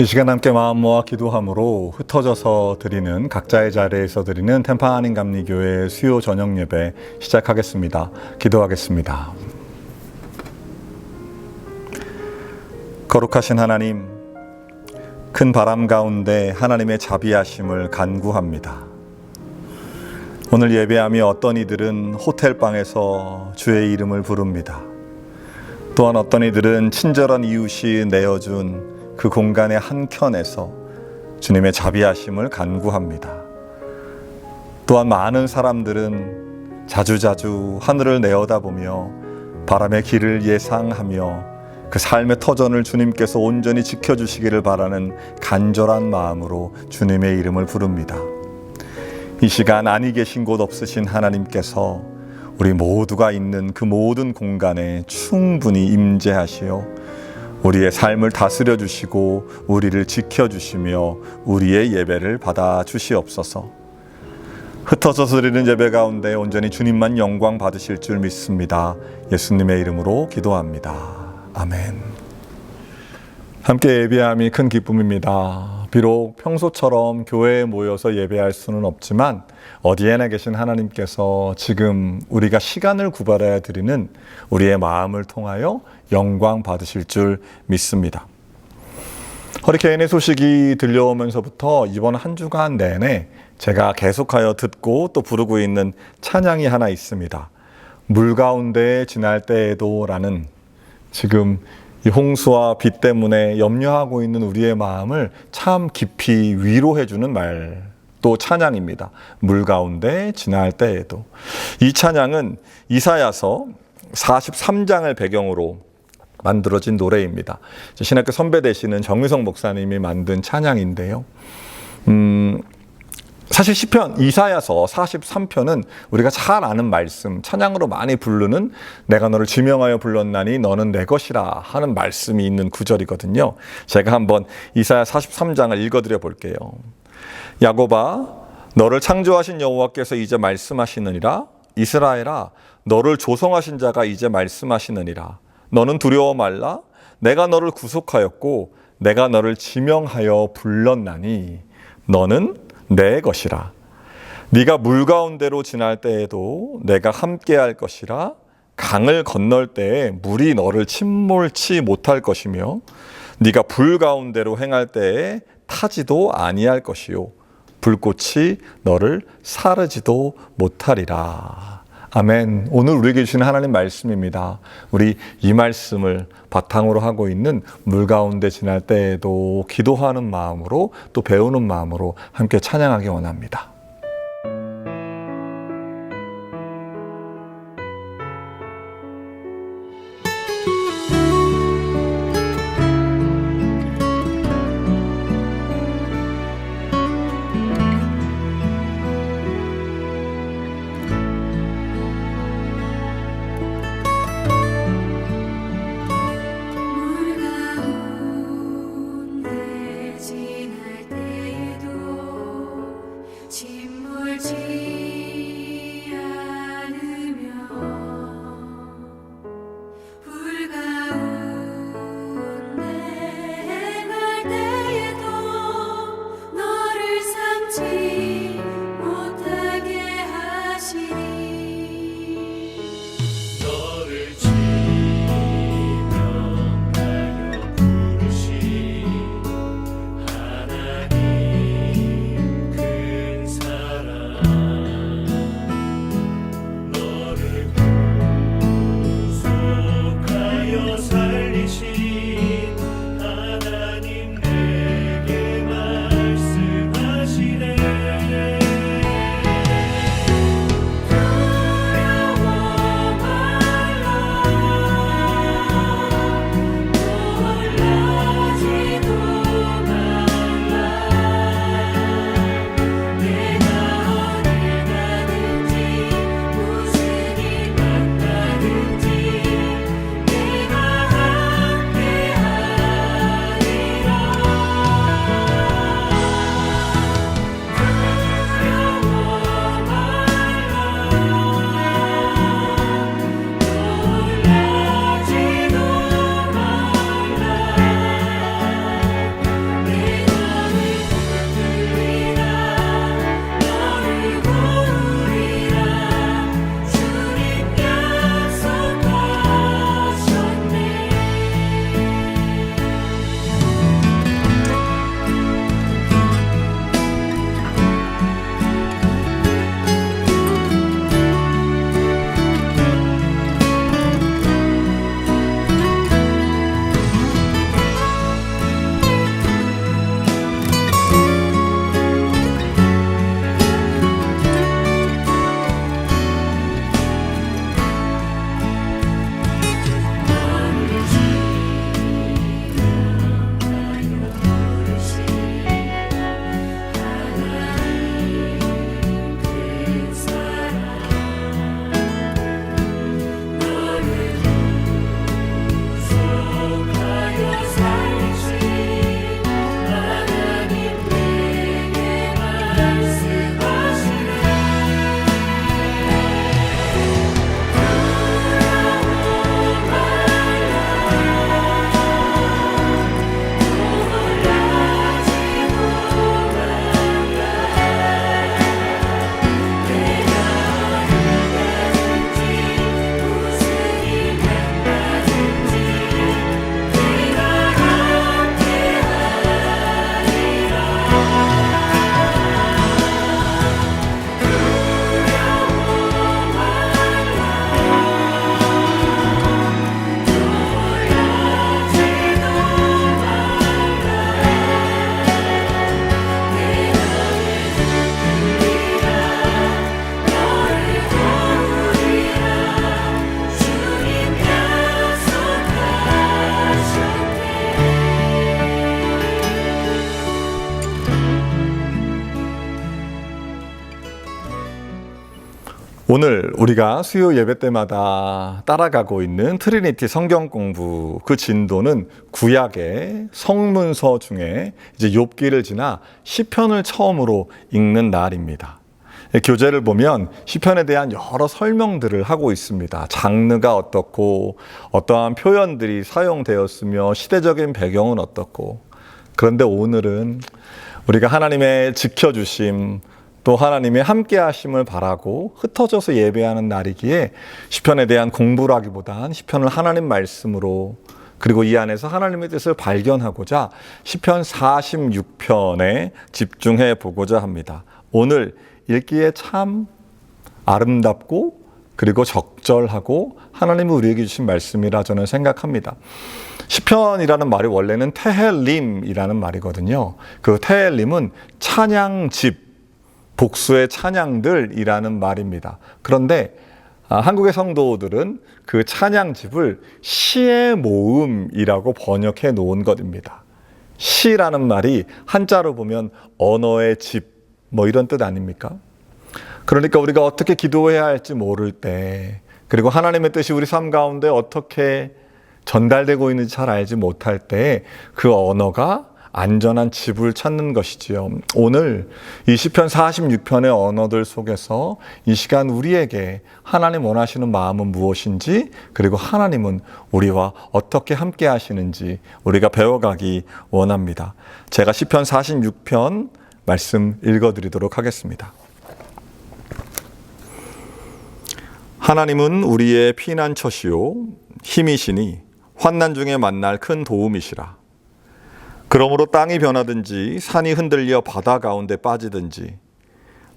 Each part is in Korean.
이 시간 함께 마음 모아 기도함으로 흩어져서 드리는 각자의 자리에서 드리는 텐파하는 감리교회 수요 저녁 예배 시작하겠습니다. 기도하겠습니다. 거룩하신 하나님, 큰 바람 가운데 하나님의 자비하심을 간구합니다. 오늘 예배하며 어떤 이들은 호텔방에서 주의 이름을 부릅니다. 또한 어떤 이들은 친절한 이웃이 내어준 그 공간의 한켠에서 주님의 자비하심을 간구합니다. 또한 많은 사람들은 자주자주 하늘을 내어다보며 바람의 길을 예상하며 그 삶의 터전을 주님께서 온전히 지켜주시기를 바라는 간절한 마음으로 주님의 이름을 부릅니다. 이 시간 아니 계신 곳 없으신 하나님께서 우리 모두가 있는 그 모든 공간에 충분히 임재하시어 우리의 삶을 다스려 주시고 우리를 지켜주시며 우리의 예배를 받아 주시옵소서. 흩어져서 드리는 예배 가운데 온전히 주님만 영광 받으실 줄 믿습니다. 예수님의 이름으로 기도합니다. 아멘. 함께 예배함이 큰 기쁨입니다. 비록 평소처럼 교회에 모여서 예배할 수는 없지만 어디에나 계신 하나님께서 지금 우리가 시간을 구별하여 드리는 우리의 마음을 통하여 영광 받으실 줄 믿습니다. 허리케인의 소식이 들려오면서부터 이번 한 주간 내내 제가 계속하여 듣고 또 부르고 있는 찬양이 하나 있습니다. 물 가운데 지날 때에도 라는, 지금 이 홍수와 비 때문에 염려하고 있는 우리의 마음을 참 깊이 위로해주는 말, 또 찬양입니다. 물 가운데 지날 때에도. 이 찬양은 이사야서 43장을 배경으로 만들어진 노래입니다. 신학교 선배 되시는 정유성 목사님이 만든 찬양인데요. 사실 시편 이사야서 43편은 우리가 잘 아는 말씀, 찬양으로 많이 부르는 내가 너를 지명하여 불렀나니 너는 내 것이라 하는 말씀이 있는 구절이거든요. 제가 한번 이사야 43장을 읽어드려 볼게요. 야곱아, 너를 창조하신 여호와께서 이제 말씀하시느니라. 이스라엘아, 너를 조성하신 자가 이제 말씀하시느니라. 너는 두려워 말라. 내가 너를 구속하였고 내가 너를 지명하여 불렀나니 너는 내 것이라. 네가 물 가운데로 지날 때에도 내가 함께할 것이라. 강을 건널 때에 물이 너를 침몰치 못할 것이며 네가 불 가운데로 행할 때에 타지도 아니할 것이요 불꽃이 너를 사르지도 못하리라. 아멘. 오늘 우리에게 주신 하나님 말씀입니다. 우리 이 말씀을 바탕으로 하고 있는 물 가운데 지날 때에도 기도하는 마음으로 또 배우는 마음으로 함께 찬양하기 원합니다. 지날 때에도 오늘 우리가 수요 예배 때마다 따라가고 있는 트리니티 성경 공부 그 진도는 구약의 성문서 중에 이제 욥기를 지나 시편을 처음으로 읽는 날입니다. 교재를 보면 시편에 대한 여러 설명들을 하고 있습니다. 장르가 어떻고 어떠한 표현들이 사용되었으며 시대적인 배경은 어떻고. 그런데 오늘은 우리가 하나님의 지켜주심 또 하나님의 함께 하심을 바라고 흩어져서 예배하는 날이기에 시편에 대한 공부라기보단 시편을 하나님 말씀으로 그리고 이 안에서 하나님의 뜻을 발견하고자 시편 46편에 집중해 보고자 합니다. 오늘 읽기에 참 아름답고 그리고 적절하고 하나님이 우리에게 주신 말씀이라 저는 생각합니다. 시편이라는 말이 원래는 테헬림이라는 말이거든요. 그 테헬림은 찬양집, 복수의 찬양들이라는 말입니다. 그런데 한국의 성도들은 그 찬양집을 시의 모음이라고 번역해 놓은 것입니다. 시라는 말이 한자로 보면 언어의 집, 뭐 이런 뜻 아닙니까? 그러니까 우리가 어떻게 기도해야 할지 모를 때, 그리고 하나님의 뜻이 우리 삶 가운데 어떻게 전달되고 있는지 잘 알지 못할 때 그 언어가 안전한 집을 찾는 것이지요. 오늘 이 시편 46편의 언어들 속에서 이 시간 우리에게 하나님 원하시는 마음은 무엇인지 그리고 하나님은 우리와 어떻게 함께 하시는지 우리가 배워가기 원합니다. 제가 시편 46편 말씀 읽어드리도록 하겠습니다. 하나님은 우리의 피난처시요 힘이시니 환난 중에 만날 큰 도움이시라. 그러므로 땅이 변하든지 산이 흔들려 바다 가운데 빠지든지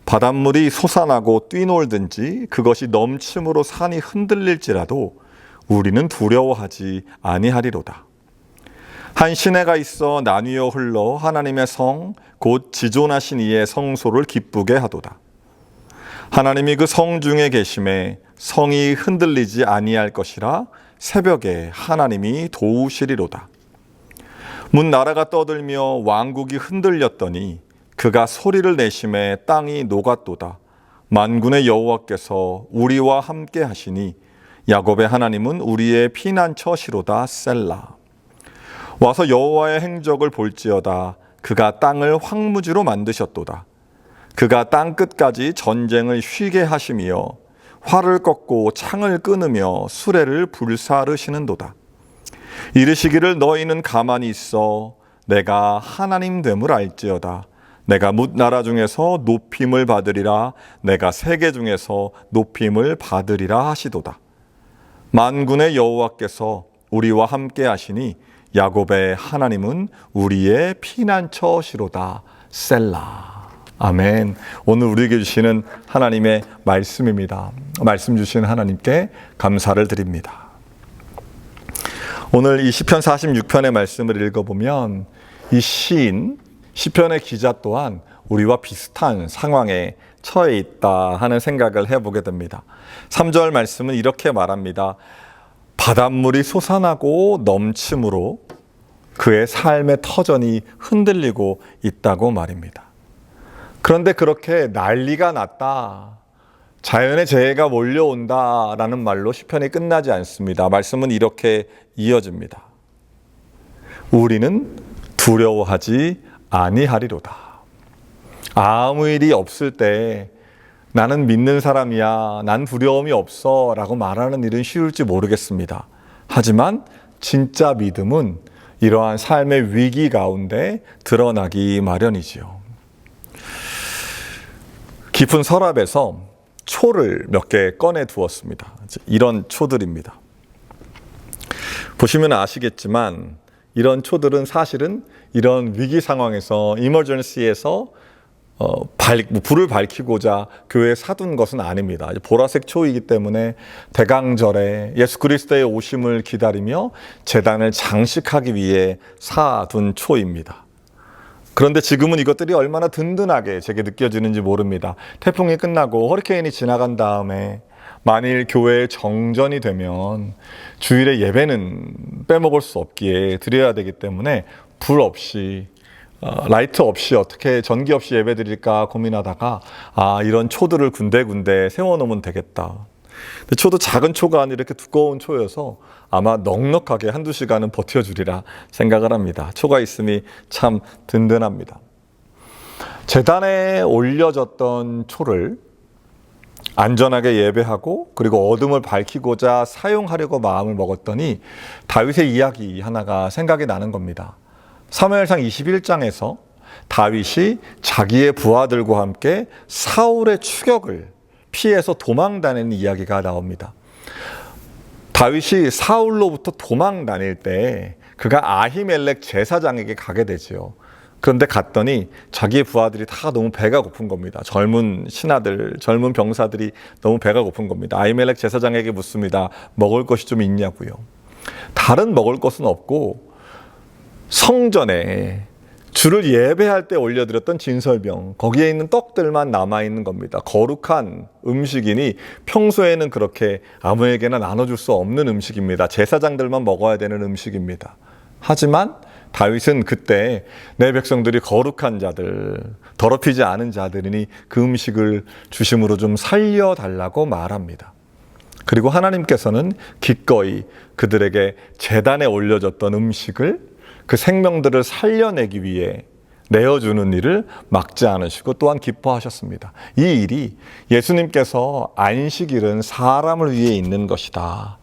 바닷물이 솟아나고 뛰놀든지 그것이 넘침으로 산이 흔들릴지라도 우리는 두려워하지 아니하리로다. 한 시내가 있어 나뉘어 흘러 하나님의 성 곧 지존하신 이의 성소를 기쁘게 하도다. 하나님이 그 성 중에 계심에 성이 흔들리지 아니할 것이라 새벽에 하나님이 도우시리로다. 문 나라가 떠들며 왕국이 흔들렸더니 그가 소리를 내심에 땅이 녹았도다. 만군의 여호와께서 우리와 함께 하시니 야곱의 하나님은 우리의 피난처시로다. 셀라. 와서 여호와의 행적을 볼지어다. 그가 땅을 황무지로 만드셨도다. 그가 땅 끝까지 전쟁을 쉬게 하시며 활을 꺾고 창을 끊으며 수레를 불사르시는도다. 이르시기를 너희는 가만히 있어 내가 하나님 됨을 알지어다. 내가 뭇 나라 중에서 높임을 받으리라. 내가 세계 중에서 높임을 받으리라 하시도다. 만군의 여호와께서 우리와 함께 하시니 야곱의 하나님은 우리의 피난처시로다. 셀라. 아멘. 오늘 우리에게 주시는 하나님의 말씀입니다. 말씀 주신 하나님께 감사를 드립니다. 오늘 이 시편 46편의 말씀을 읽어보면 이 시인, 시편의 기자 또한 우리와 비슷한 상황에 처해 있다 하는 생각을 해보게 됩니다. 3절 말씀은 이렇게 말합니다. 바닷물이 솟아나고 넘침으로 그의 삶의 터전이 흔들리고 있다고 말입니다. 그런데 그렇게 난리가 났다, 자연의 재해가 몰려온다라는 말로 시편이 끝나지 않습니다. 말씀은 이렇게 이어집니다. 우리는 두려워하지 아니하리로다. 아무 일이 없을 때 나는 믿는 사람이야, 난 두려움이 없어 라고 말하는 일은 쉬울지 모르겠습니다. 하지만 진짜 믿음은 이러한 삶의 위기 가운데 드러나기 마련이지요. 깊은 서랍에서 초를 몇 개 꺼내 두었습니다. 이런 초들입니다. 보시면 아시겠지만 이런 초들은 사실은 이런 위기 상황에서 이머전시에서 불을 밝히고자 교회에 사둔 것은 아닙니다. 보라색 초이기 때문에 대강절에 예수 그리스도의 오심을 기다리며 제단을 장식하기 위해 사둔 초입니다. 그런데 지금은 이것들이 얼마나 든든하게 제게 느껴지는지 모릅니다. 태풍이 끝나고 허리케인이 지나간 다음에 만일 교회에 정전이 되면 주일에 예배는 빼먹을 수 없기에 드려야 되기 때문에 불 없이 라이트 없이 어떻게 전기 없이 예배 드릴까 고민하다가 이런 초들을 군데군데 세워놓으면 되겠다. 근데 초도 작은 초가 아니라 이렇게 두꺼운 초여서 아마 넉넉하게 한두 시간은 버텨주리라 생각을 합니다. 초가 있으니 참 든든합니다. 제단에 올려졌던 초를 안전하게 예배하고 그리고 어둠을 밝히고자 사용하려고 마음을 먹었더니 다윗의 이야기 하나가 생각이 나는 겁니다. 사무엘상 21장에서 다윗이 자기의 부하들과 함께 사울의 추격을 피해서 도망 다니는 이야기가 나옵니다. 다윗이 사울로부터 도망 다닐 때 그가 아히멜렉 제사장에게 가게 되지요. 그런데 갔더니 자기의 부하들이 다 너무 배가 고픈 겁니다. 젊은 신하들, 젊은 병사들이 너무 배가 고픈 겁니다. 아히멜렉 제사장에게 묻습니다. 먹을 것이 좀 있냐고요. 다른 먹을 것은 없고 성전에 주를 예배할 때 올려드렸던 진설병, 거기에 있는 떡들만 남아있는 겁니다. 거룩한 음식이니 평소에는 그렇게 아무에게나 나눠줄 수 없는 음식입니다. 제사장들만 먹어야 되는 음식입니다. 하지만 다윗은 그때 내 백성들이 거룩한 자들, 더럽히지 않은 자들이니 그 음식을 주심으로 좀 살려달라고 말합니다. 그리고 하나님께서는 기꺼이 그들에게 제단에 올려졌던 음식을 그 생명들을 살려내기 위해 내어주는 일을 막지 않으시고 또한 기뻐하셨습니다. 이 일이 예수님께서 안식일은 사람을 위해 있는 것이다.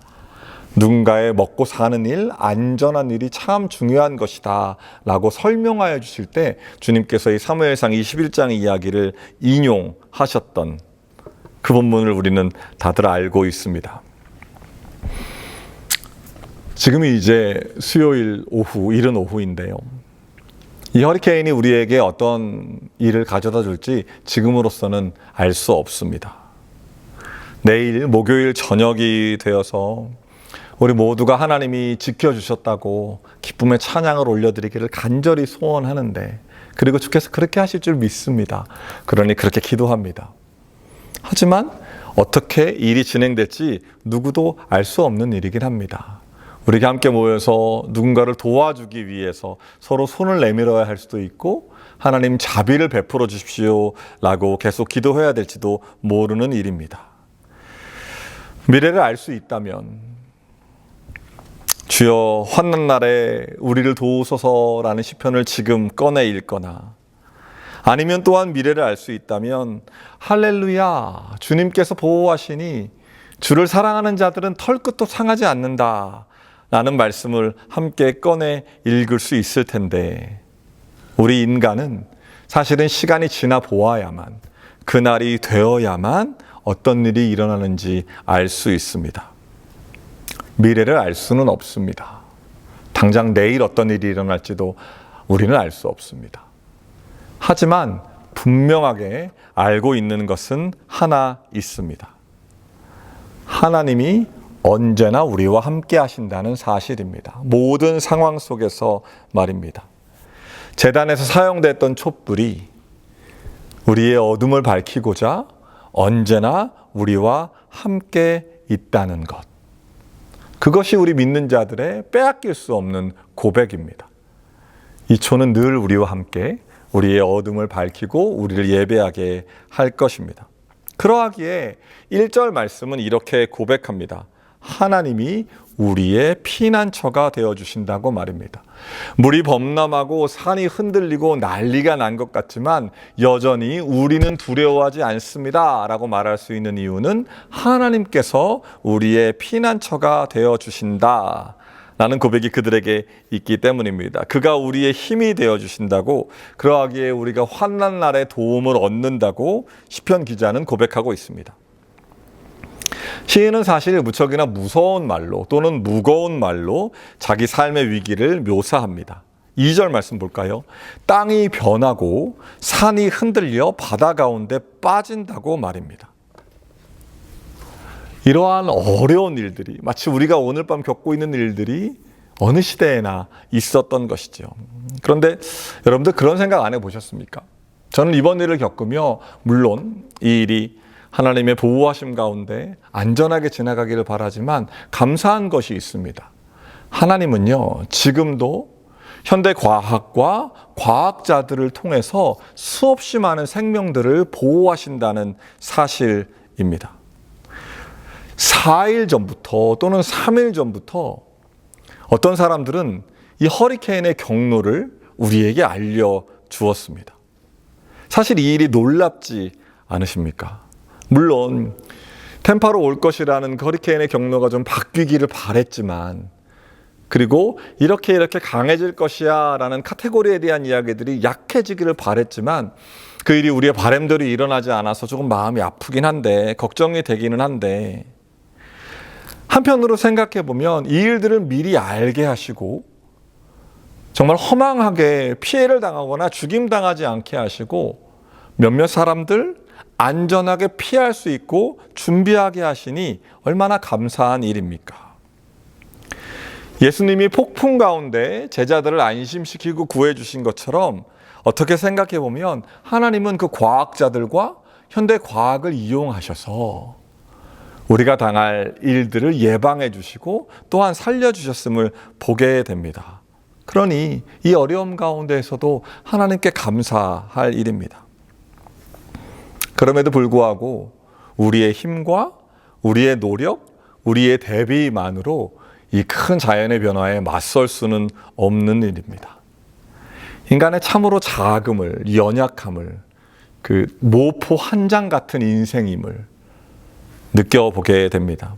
누군가의 먹고 사는 일, 안전한 일이 참 중요한 것이다 라고 설명하여 주실 때 주님께서 이 사무엘상 21장 이야기를 인용하셨던 그 본문을 우리는 다들 알고 있습니다. 지금이 이제 수요일 오후, 이른 오후인데요. 이 허리케인이 우리에게 어떤 일을 가져다 줄지 지금으로서는 알 수 없습니다. 내일 목요일 저녁이 되어서 우리 모두가 하나님이 지켜주셨다고 기쁨의 찬양을 올려드리기를 간절히 소원하는데, 그리고 주께서 그렇게 하실 줄 믿습니다. 그러니 그렇게 기도합니다. 하지만 어떻게 일이 진행될지 누구도 알 수 없는 일이긴 합니다. 우리가 함께 모여서 누군가를 도와주기 위해서 서로 손을 내밀어야 할 수도 있고, 하나님 자비를 베풀어 주십시오 라고 계속 기도해야 될지도 모르는 일입니다. 미래를 알 수 있다면 주여 환난 날에 우리를 도우소서라는 시편을 지금 꺼내 읽거나, 아니면 또한 미래를 알 수 있다면 할렐루야, 주님께서 보호하시니 주를 사랑하는 자들은 털끝도 상하지 않는다 라는 말씀을 함께 꺼내 읽을 수 있을 텐데, 우리 인간은 사실은 시간이 지나 보아야만, 그날이 되어야만 어떤 일이 일어나는지 알 수 있습니다. 미래를 알 수는 없습니다. 당장 내일 어떤 일이 일어날지도 우리는 알 수 없습니다. 하지만 분명하게 알고 있는 것은 하나 있습니다. 하나님이 언제나 우리와 함께 하신다는 사실입니다. 모든 상황 속에서 말입니다. 제단에서 사용됐던 촛불이 우리의 어둠을 밝히고자 언제나 우리와 함께 있다는 것. 그것이 우리 믿는 자들의 빼앗길 수 없는 고백입니다. 이 초는 늘 우리와 함께 우리의 어둠을 밝히고 우리를 예배하게 할 것입니다. 그러하기에 1절 말씀은 이렇게 고백합니다. 하나님이 우리의 피난처가 되어주신다고 말입니다. 물이 범람하고 산이 흔들리고 난리가 난 것 같지만 여전히 우리는 두려워하지 않습니다 라고 말할 수 있는 이유는 하나님께서 우리의 피난처가 되어주신다 라는 고백이 그들에게 있기 때문입니다. 그가 우리의 힘이 되어주신다고, 그러하기에 우리가 환난 날에 도움을 얻는다고 시편 기자는 고백하고 있습니다. 시인은 사실 무척이나 무서운 말로 또는 무거운 말로 자기 삶의 위기를 묘사합니다. 2절 말씀 볼까요? 땅이 변하고 산이 흔들려 바다 가운데 빠진다고 말입니다. 이러한 어려운 일들이, 마치 우리가 오늘 밤 겪고 있는 일들이 어느 시대에나 있었던 것이죠. 그런데 여러분들 그런 생각 안 해보셨습니까? 저는 이번 일을 겪으며 물론 이 일이 하나님의 보호하심 가운데 안전하게 지나가기를 바라지만 감사한 것이 있습니다. 하나님은요, 지금도 현대 과학과 과학자들을 통해서 수없이 많은 생명들을 보호하신다는 사실입니다. 4일 전부터 또는 3일 전부터 어떤 사람들은 이 허리케인의 경로를 우리에게 알려주었습니다. 사실 이 일이 놀랍지 않으십니까? 물론 템파로 올 것이라는 그 허리케인의 경로가 좀 바뀌기를 바랬지만, 그리고 이렇게 강해질 것이야 라는 카테고리에 대한 이야기들이 약해지기를 바랬지만, 그 일이 우리의 바람대로 일어나지 않아서 조금 마음이 아프긴 한데, 걱정이 되기는 한데, 한편으로 생각해 보면 이 일들을 미리 알게 하시고 정말 허망하게 피해를 당하거나 죽임당하지 않게 하시고 몇몇 사람들 안전하게 피할 수 있고 준비하게 하시니 얼마나 감사한 일입니까? 예수님이 폭풍 가운데 제자들을 안심시키고 구해주신 것처럼 어떻게 생각해 보면 하나님은 그 과학자들과 현대 과학을 이용하셔서 우리가 당할 일들을 예방해 주시고 또한 살려주셨음을 보게 됩니다. 그러니 이 어려움 가운데에서도 하나님께 감사할 일입니다. 그럼에도 불구하고 우리의 힘과 우리의 노력, 우리의 대비만으로 이 큰 자연의 변화에 맞설 수는 없는 일입니다. 인간의 참으로 작음을, 연약함을, 그 모포 한 장 같은 인생임을 느껴보게 됩니다.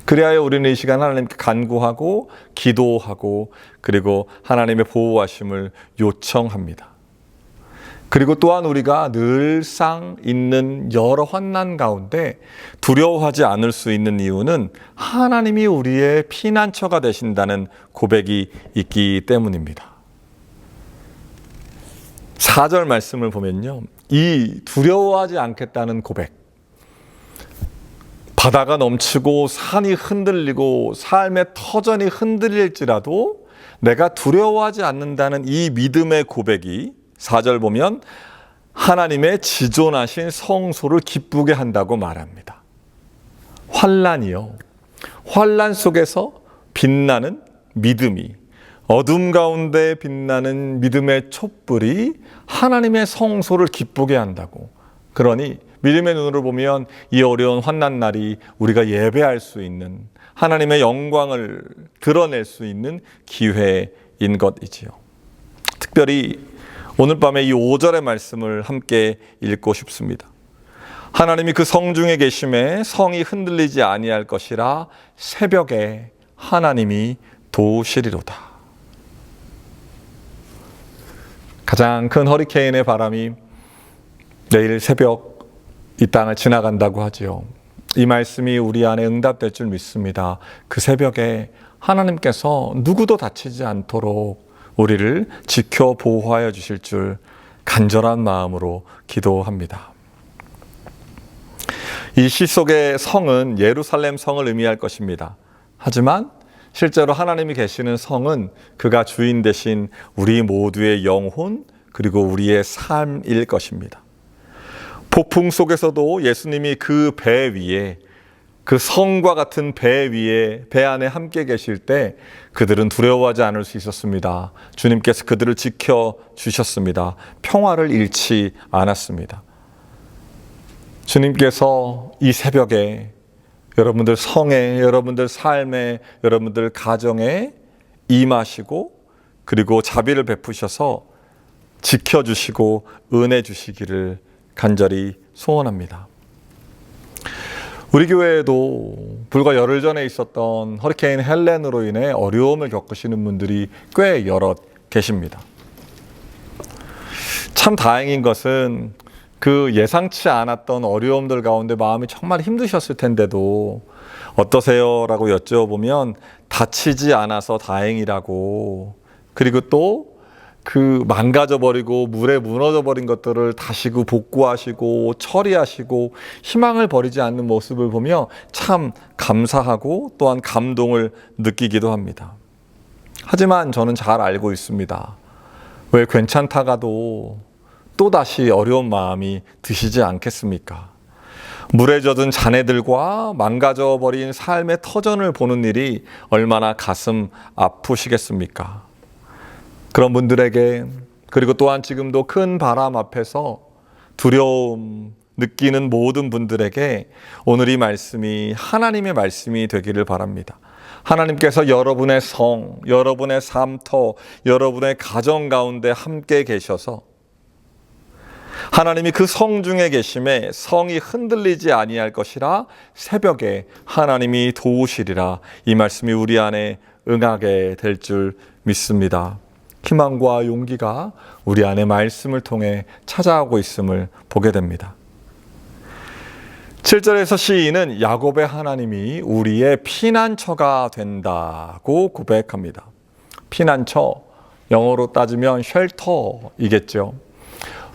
그리하여 우리는 이 시간 하나님께 간구하고 기도하고 그리고 하나님의 보호하심을 요청합니다. 그리고 또한 우리가 늘상 있는 여러 환난 가운데 두려워하지 않을 수 있는 이유는 하나님이 우리의 피난처가 되신다는 고백이 있기 때문입니다. 4절 말씀을 보면요, 이 두려워하지 않겠다는 고백, 바다가 넘치고 산이 흔들리고 삶의 터전이 흔들릴지라도 내가 두려워하지 않는다는 이 믿음의 고백이 4절 보면 하나님의 지존하신 성소를 기쁘게 한다고 말합니다. 환난이요, 환난 속에서 빛나는 믿음이, 어둠 가운데 빛나는 믿음의 촛불이 하나님의 성소를 기쁘게 한다고. 그러니 믿음의 눈으로 보면 이 어려운 환난 날이 우리가 예배할 수 있는, 하나님의 영광을 드러낼 수 있는 기회인 것이지요. 특별히 오늘 밤에 이 5절의 말씀을 함께 읽고 싶습니다. 하나님이 그 성중에 계심에 성이 흔들리지 아니할 것이라 새벽에 하나님이 도우시리로다. 가장 큰 허리케인의 바람이 내일 새벽 이 땅을 지나간다고 하지요. 이 말씀이 우리 안에 응답될 줄 믿습니다. 그 새벽에 하나님께서 누구도 다치지 않도록 우리를 지켜 보호하여 주실 줄 간절한 마음으로 기도합니다. 이 시 속의 성은 예루살렘 성을 의미할 것입니다. 하지만 실제로 하나님이 계시는 성은 그가 주인 되신 우리 모두의 영혼 그리고 우리의 삶일 것입니다. 폭풍 속에서도 예수님이 그 배 위에, 그 성과 같은 배 위에, 배 안에 함께 계실 때 그들은 두려워하지 않을 수 있었습니다. 주님께서 그들을 지켜주셨습니다. 평화를 잃지 않았습니다. 주님께서 이 새벽에 여러분들 성에, 여러분들 삶에, 여러분들 가정에 임하시고 그리고 자비를 베푸셔서 지켜주시고 은혜 주시기를 간절히 소원합니다. 우리 교회에도 불과 열흘 전에 있었던 허리케인 헬렌으로 인해 어려움을 겪으시는 분들이 꽤 여럿 계십니다. 참 다행인 것은 그 예상치 않았던 어려움들 가운데 마음이 정말 힘드셨을 텐데도 어떠세요? 라고 여쭤보면 다치지 않아서 다행이라고, 그리고 또 그 망가져버리고 물에 무너져버린 것들을 다시고 복구하시고 처리하시고 희망을 버리지 않는 모습을 보며 참 감사하고 또한 감동을 느끼기도 합니다. 하지만 저는 잘 알고 있습니다. 왜 괜찮다가도 또다시 어려운 마음이 드시지 않겠습니까? 물에 젖은 자네들과 망가져버린 삶의 터전을 보는 일이 얼마나 가슴 아프시겠습니까? 그런 분들에게, 그리고 또한 지금도 큰 바람 앞에서 두려움 느끼는 모든 분들에게 오늘 이 말씀이 하나님의 말씀이 되기를 바랍니다. 하나님께서 여러분의 성, 여러분의 삶터, 여러분의 가정 가운데 함께 계셔서 하나님이 그 성 중에 계심에 성이 흔들리지 아니할 것이라 새벽에 하나님이 도우시리라. 이 말씀이 우리 안에 응하게 될 줄 믿습니다. 희망과 용기가 우리 안에 말씀을 통해 찾아오고 있음을 보게 됩니다. 7절에서 시인은 야곱의 하나님이 우리의 피난처가 된다고 고백합니다. 피난처, 영어로 따지면 쉘터이겠죠.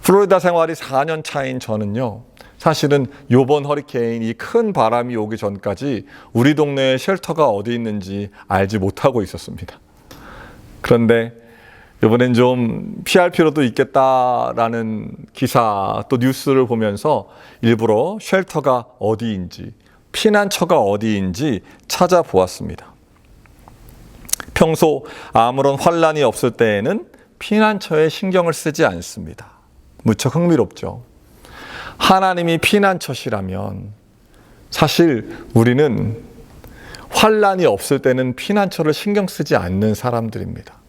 플로리다 생활이 4년 차인 저는요, 사실은 요번 허리케인 이 큰 바람이 오기 전까지 우리 동네에 쉘터가 어디 있는지 알지 못하고 있었습니다. 그런데 이번엔 좀 피할 필요도 있겠다라는 기사 또 뉴스를 보면서 일부러 쉘터가 어디인지, 피난처가 어디인지 찾아보았습니다. 평소 아무런 환란이 없을 때에는 피난처에 신경을 쓰지 않습니다. 무척 흥미롭죠. 하나님이 피난처시라면 사실 우리는 환란이 없을 때는 피난처를 신경 쓰지 않는 사람들입니다.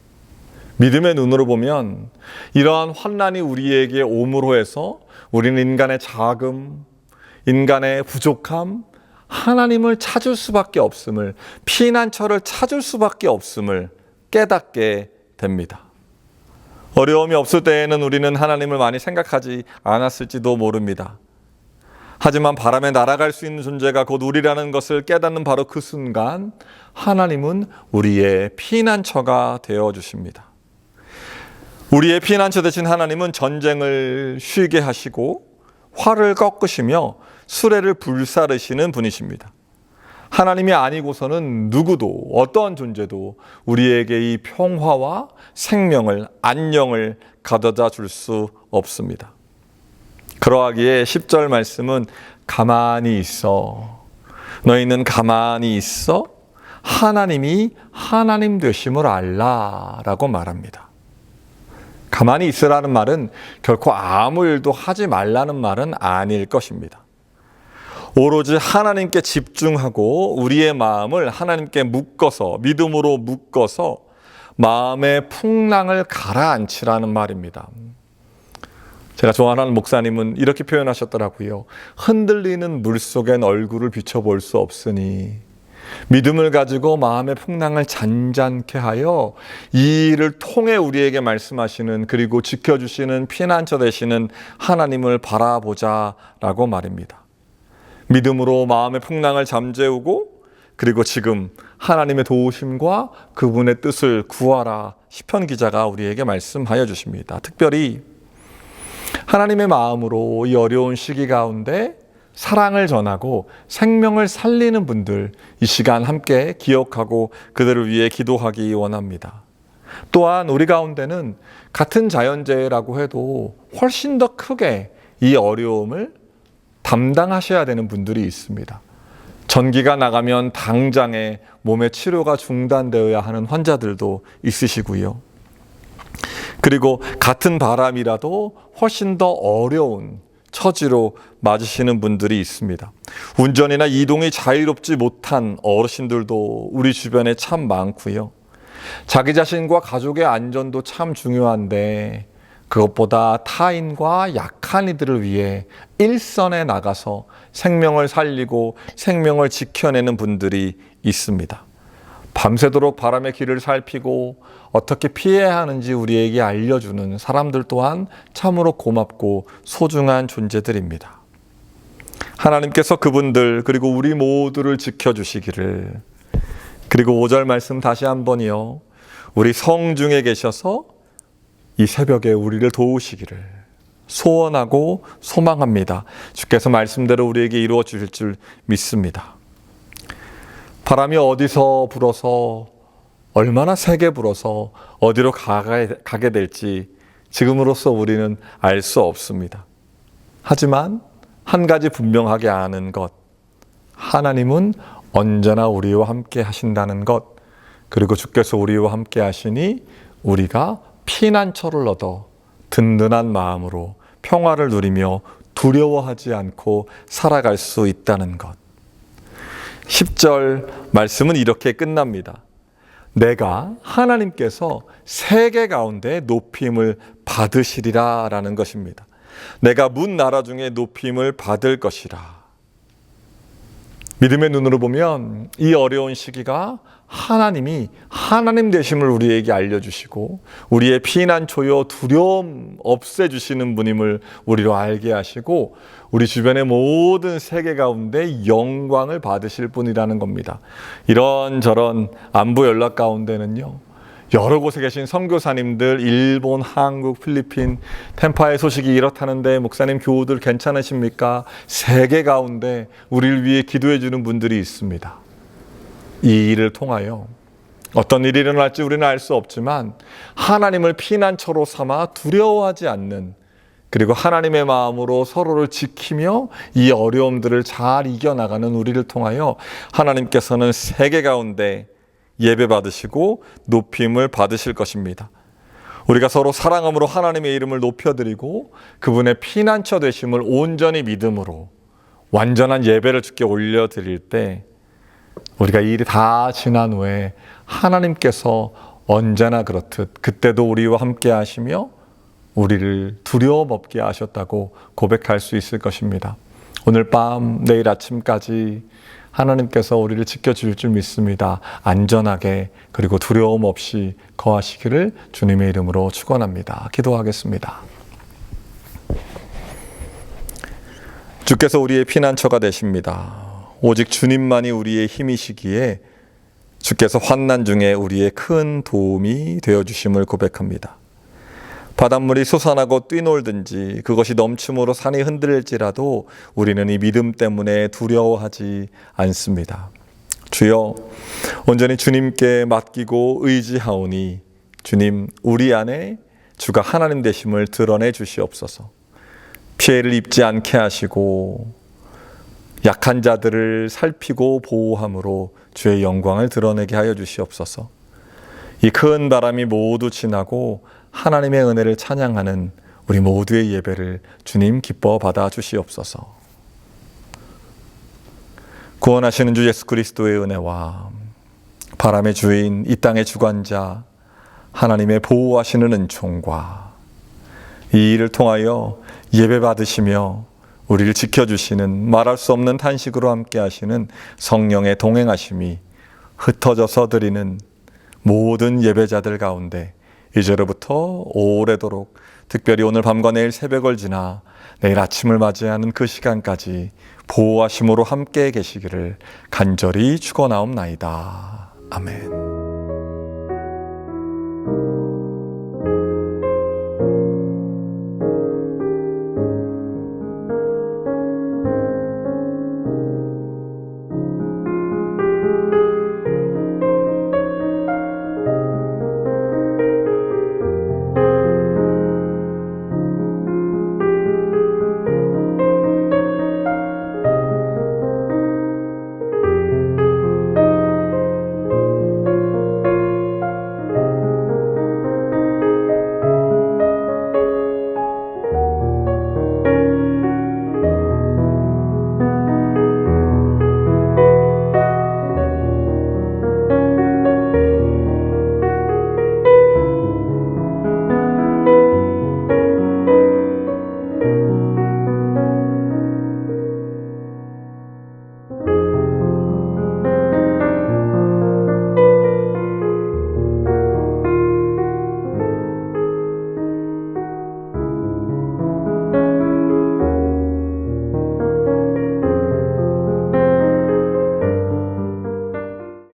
믿음의 눈으로 보면 이러한 환난이 우리에게 옴으로 해서 우리는 인간의 자금, 인간의 부족함, 하나님을 찾을 수밖에 없음을, 피난처를 찾을 수밖에 없음을 깨닫게 됩니다. 어려움이 없을 때에는 우리는 하나님을 많이 생각하지 않았을지도 모릅니다. 하지만 바람에 날아갈 수 있는 존재가 곧 우리라는 것을 깨닫는 바로 그 순간 하나님은 우리의 피난처가 되어주십니다. 우리의 피난처 되신 하나님은 전쟁을 쉬게 하시고 활을 꺾으시며 수레를 불사르시는 분이십니다. 하나님이 아니고서는 누구도, 어떠한 존재도 우리에게 이 평화와 생명을, 안녕을 가져다 줄 수 없습니다. 그러하기에 10절 말씀은 가만히 있어, 너희는 가만히 있어 하나님이 하나님 되심을 알라라고 말합니다. 가만히 있으라는 말은 결코 아무 일도 하지 말라는 말은 아닐 것입니다. 오로지 하나님께 집중하고 우리의 마음을 하나님께 묶어서, 믿음으로 묶어서 마음의 풍랑을 가라앉히라는 말입니다. 제가 좋아하는 목사님은 이렇게 표현하셨더라고요. 흔들리는 물속엔 얼굴을 비춰볼 수 없으니 믿음을 가지고 마음의 풍랑을 잔잔케 하여 이 일을 통해 우리에게 말씀하시는, 그리고 지켜주시는 피난처 되시는 하나님을 바라보자라고 말입니다. 믿음으로 마음의 풍랑을 잠재우고, 그리고 지금 하나님의 도우심과 그분의 뜻을 구하라. 시편 기자가 우리에게 말씀하여 주십니다. 특별히 하나님의 마음으로 이 어려운 시기 가운데 사랑을 전하고 생명을 살리는 분들, 이 시간 함께 기억하고 그들을 위해 기도하기 원합니다. 또한 우리 가운데는 같은 자연재해라고 해도 훨씬 더 크게 이 어려움을 담당하셔야 되는 분들이 있습니다. 전기가 나가면 당장에 몸의 치료가 중단되어야 하는 환자들도 있으시고요. 그리고 같은 바람이라도 훨씬 더 어려운 처지로 맞으시는 분들이 있습니다. 운전이나 이동이 자유롭지 못한 어르신들도 우리 주변에 참 많고요. 자기 자신과 가족의 안전도 참 중요한데 그것보다 타인과 약한 이들을 위해 일선에 나가서 생명을 살리고 생명을 지켜내는 분들이 있습니다. 밤새도록 바람의 길을 살피고 어떻게 피해야 하는지 우리에게 알려주는 사람들 또한 참으로 고맙고 소중한 존재들입니다. 하나님께서 그분들, 그리고 우리 모두를 지켜주시기를. 그리고 5절 말씀 다시 한번이요, 우리 성 중에 계셔서 이 새벽에 우리를 도우시기를 소원하고 소망합니다. 주께서 말씀대로 우리에게 이루어 주실 줄 믿습니다. 바람이 어디서 불어서, 얼마나 세게 불어서 어디로 가게 될지 지금으로서 우리는 알 수 없습니다. 하지만 한 가지 분명하게 아는 것, 하나님은 언제나 우리와 함께 하신다는 것, 그리고 주께서 우리와 함께 하시니 우리가 피난처를 얻어 든든한 마음으로 평화를 누리며 두려워하지 않고 살아갈 수 있다는 것. 10절 말씀은 이렇게 끝납니다. 내가 하나님께서 세계 가운데 높임을 받으시리라 라는 것입니다. 내가 문 나라 중에 높임을 받을 것이라. 믿음의 눈으로 보면 이 어려운 시기가 하나님이 하나님 되심을 우리에게 알려주시고 우리의 피난처요 두려움 없애주시는 분임을 우리로 알게 하시고 우리 주변의 모든 세계 가운데 영광을 받으실 분이라는 겁니다. 이런저런 안부 연락 가운데는요, 여러 곳에 계신 선교사님들, 일본, 한국, 필리핀, 템파의 소식이 이렇다는데 목사님 교우들 괜찮으십니까? 세계 가운데 우리를 위해 기도해 주는 분들이 있습니다. 이 일을 통하여 어떤 일이 일어날지 우리는 알 수 없지만 하나님을 피난처로 삼아 두려워하지 않는, 그리고 하나님의 마음으로 서로를 지키며 이 어려움들을 잘 이겨나가는 우리를 통하여 하나님께서는 세계 가운데 예배 받으시고 높임을 받으실 것입니다. 우리가 서로 사랑함으로 하나님의 이름을 높여드리고 그분의 피난처 되심을 온전히 믿음으로 완전한 예배를 주께 올려드릴 때 우리가 이 일이 다 지난 후에 하나님께서 언제나 그렇듯 그때도 우리와 함께 하시며 우리를 두려움 없게 하셨다고 고백할 수 있을 것입니다. 오늘 밤 내일 아침까지 하나님께서 우리를 지켜주실 줄 믿습니다. 안전하게 그리고 두려움 없이 거하시기를 주님의 이름으로 축원합니다. 기도하겠습니다. 주께서 우리의 피난처가 되십니다. 오직 주님만이 우리의 힘이시기에 주께서 환난 중에 우리의 큰 도움이 되어주심을 고백합니다. 바닷물이 솟아나고 뛰놀든지 그것이 넘침으로 산이 흔들릴지라도 우리는 이 믿음 때문에 두려워하지 않습니다. 주여, 온전히 주님께 맡기고 의지하오니 주님, 우리 안에 주가 하나님 되심을 드러내 주시옵소서. 피해를 입지 않게 하시고 약한 자들을 살피고 보호함으로 주의 영광을 드러내게 하여 주시옵소서. 이 큰 바람이 모두 지나고 하나님의 은혜를 찬양하는 우리 모두의 예배를 주님 기뻐 받아 주시옵소서. 구원하시는 주 예수 그리스도의 은혜와 바람의 주인 이 땅의 주관자 하나님의 보호하시는 은총과 이 일을 통하여 예배 받으시며 우리를 지켜주시는 말할 수 없는 탄식으로 함께 하시는 성령의 동행하심이 흩어져서 드리는 모든 예배자들 가운데 이제로부터 오래도록, 특별히 오늘 밤과 내일 새벽을 지나 내일 아침을 맞이하는 그 시간까지 보호하심으로 함께 계시기를 간절히 축원하옵나이다. 아멘.